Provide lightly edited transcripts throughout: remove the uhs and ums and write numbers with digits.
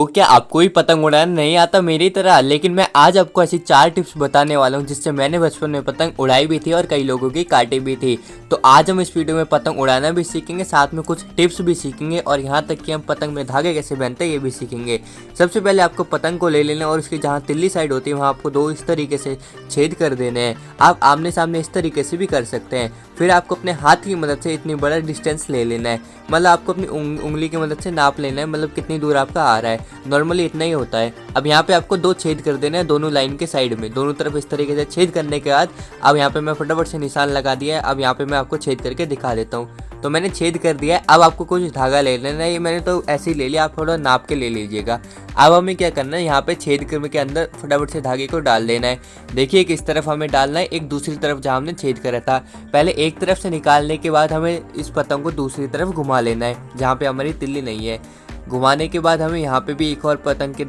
तो क्या आपको भी पतंग उड़ाना नहीं आता मेरी तरह? लेकिन मैं आज आपको ऐसी 4 टिप्स बताने वाला हूँ जिससे मैंने बचपन में पतंग उड़ाई भी थी और कई लोगों की काटी भी थी। तो आज हम इस वीडियो में पतंग उड़ाना भी सीखेंगे, साथ में कुछ टिप्स भी सीखेंगे और यहाँ तक कि हम पतंग में धागे कैसे पहनते हैं ये भी सीखेंगे। सबसे पहले आपको पतंग को ले लेना और उसकी जहाँ तिल्ली साइड होती है वहाँ आपको 2 इस तरीके से छेद कर देने हैं। आप आमने सामने इस तरीके से भी कर सकते हैं। फिर आपको अपने हाथ की मदद से इतनी बड़ा डिस्टेंस ले लेना है, मतलब आपको अपनी उंगली की मदद से नाप लेना है, मतलब कितनी दूर आपका आ रहा है। नॉर्मली इतना ही होता है। अब यहाँ पे आपको 2 छेद कर देना है दोनों लाइन के साइड में, दोनों तरफ इस तरीके से छेद करने के बाद अब यहाँ पे मैं फटाफट से निशान लगा दिया है। अब यहाँ पे मैं आपको छेद करके दिखा देता हूँ। तो मैंने छेद कर दिया है। अब आपको कुछ धागा ले लेना है, ये मैंने तो ऐसे ही ले लिया, आप थोड़ा नाप के ले लीजिएगा। अब हमें क्या करना है, यहाँ पे छेद करने के अंदर फटाफट से धागे को डाल देना है। देखिए किस तरफ हमें डालना है, एक दूसरी तरफ जहाँ हमने छेद करा था। पहले एक तरफ से निकालने के बाद हमें इस पतंग को दूसरी तरफ घुमा लेना है जहाँ पे हमारी तिल्ली नहीं है। घुमाने के बाद हमें यहाँ पे भी एक और पतंग के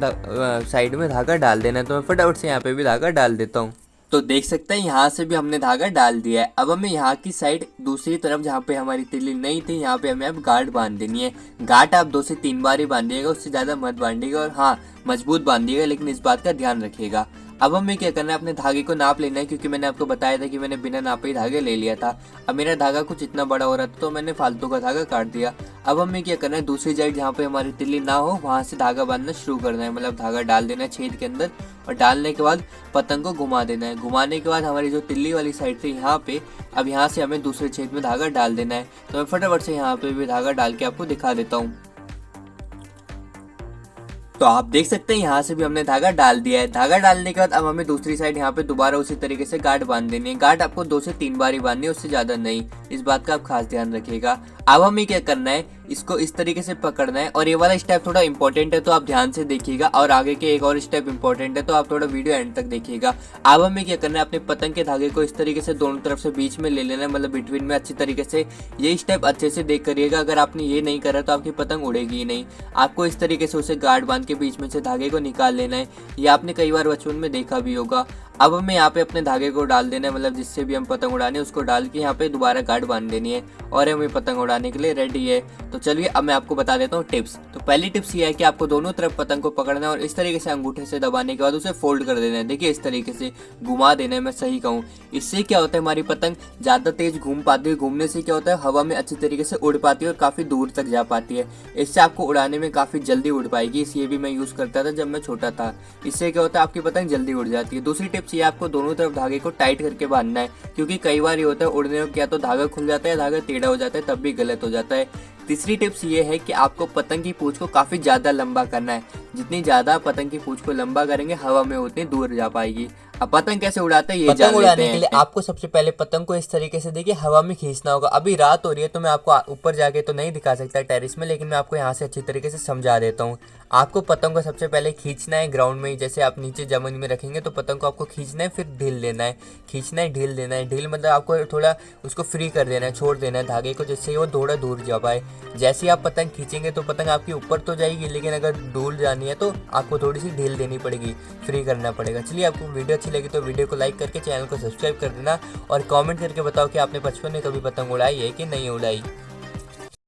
साइड में धागा डाल देना है। तो मैं फटाफट से यहाँ पे भी धागा डाल देता हूँ। तो देख सकते हैं यहाँ से भी हमने धागा डाल दिया है। अब हमें यहाँ की साइड दूसरी तरफ जहाँ पे हमारी तिल्ली नहीं थी यहाँ पे हमें अब गांठ बांध देनी है। गांठ आप 2 से 3 बार ही बांधिएगा, उससे ज़्यादा मत बांधिएगा और हाँ मजबूत बांधिएगा, लेकिन इस बात का ध्यान रखिएगा। अब हमें क्या करना है, अपने धागे को नाप लेना है, क्योंकि मैंने आपको बताया था कि मैंने बिना नापे ही धागे ले लिया था। अब मेरा धागा कुछ इतना बड़ा हो रहा था तो मैंने फालतू का धागा काट दिया। अब हमें क्या करना है, दूसरी साइड जहाँ पे हमारी तिल्ली ना हो वहाँ से धागा बांधना शुरू करना है, मतलब धागा डाल देना है छेद के अंदर और डालने के बाद पतंग को घुमा देना है। घुमाने के बाद हमारी जो तिल्ली वाली साइड थी यहाँ पे, अब यहाँ से हमें दूसरे छेद में धागा डाल देना है। तो मैं फटाफट से यहाँ पे भी धागा डाल के आपको दिखा देता हूँ। तो आप देख सकते हैं यहाँ से भी हमने धागा डाल दिया है। धागा डालने के बाद अब हमें दूसरी साइड यहाँ पे दोबारा उसी तरीके से गांठ बांध देनी है। गांठ आपको 2 से 3 बार ही बांधनी है, उससे ज्यादा नहीं, इस बात का आप खास ध्यान रखिएगा। अब हमें क्या करना है, इसको इस तरीके से पकड़ना है और ये वाला स्टेप थोड़ा इंपॉर्टेंट है तो आप ध्यान से देखिएगा, और आगे के एक और स्टेप इंपॉर्टेंट है तो आप थोड़ा वीडियो एंड तक देखिएगा। अब हमें क्या करना है, अपने पतंग के धागे को इस तरीके से दोनों तरफ से बीच में ले लेना है, मतलब बिटवीन में अच्छी तरीके से। ये स्टेप अच्छे से देख करिएगा, अगर आपने ये नहीं करा तो आपकी पतंग उड़ेगी ही नहीं। आपको इस तरीके से उसे गांठ बांध के बीच में से धागे को निकाल लेना है। ये आपने कई बार बचपन में देखा भी होगा। अब हमें यहाँ पे अपने धागे को डाल देना है, मतलब जिससे भी हम पतंग उड़ाने उसको डाल के यहाँ पे दोबारा गांठ बांध देनी है और हमें पतंग उड़ाने के लिए रेडी है। तो चलिए अब मैं आपको बता देता हूँ टिप्स। तो पहली टिप्स ये है कि आपको दोनों तरफ पतंग को पकड़ना है और इस तरीके से अंगूठे से दबाने के बाद उसे फोल्ड कर देना है। देखिए इस तरीके से घुमा देना है, मैं सही कहूँ। इससे क्या होता है, हमारी पतंग ज़्यादा तेज घूम पाती है। घूमने से क्या होता है, हवा में अच्छी तरीके से उड़ पाती है और काफ़ी दूर तक जा पाती है। इससे आपको उड़ाने में काफ़ी जल्दी उड़ पाएगी। इसलिए भी मैं यूज़ करता था जब मैं छोटा था। इससे क्या होता है, आपकी पतंग जल्दी उड़ जाती है। दूसरी टिप्स ये आपको दोनों तरफ धागे को टाइट करके बांधना है, क्योंकि कई बार ये होता है उड़ने में क्या तो धागा खुल जाता है, धागा टेढ़ा हो जाता है, तब भी गलत हो जाता है। तीसरी टिप्स ये है कि आपको पतंग की पूंछ को काफी ज्यादा लंबा करना है। जितनी ज्यादा पतंग की पूंछ को लंबा करेंगे हवा में उतनी दूर जा पाएगी। अब पतंग कैसे उड़ाते हैं ये जान लेते हैं। के लिए आपको सबसे पहले पतंग को इस तरीके से देखिए हवा में खींचना होगा। अभी रात हो रही है तो मैं आपको ऊपर जाके तो नहीं दिखा सकता टेरिस में, लेकिन मैं आपको यहाँ से अच्छी तरीके से समझा देता हूँ। आपको पतंग को सबसे पहले खींचना है ग्राउंड में ही, जैसे आप नीचे जमीन में रखेंगे तो पतंग को आपको खींचना है, फिर ढील देना है। खींचना है, ढील देना है। ढील मतलब आपको थोड़ा उसको फ्री कर देना है, छोड़ देना है धागे को, जिससे वो थोड़ा दूर जा पाए। जैसे ही आप पतंग खींचेंगे तो पतंग आपकी ऊपर तो जाएगी, लेकिन अगर दूर जानी है तो आपको थोड़ी सी ढील देनी पड़ेगी, फ्री करना पड़ेगा। चलिए आपको वीडियो अच्छी लगी तो वीडियो को लाइक करके चैनल को सब्सक्राइब कर देना और कमेंट करके बताओ कि आपने बचपन में कभी पतंग उड़ाई है कि नहीं उड़ाई।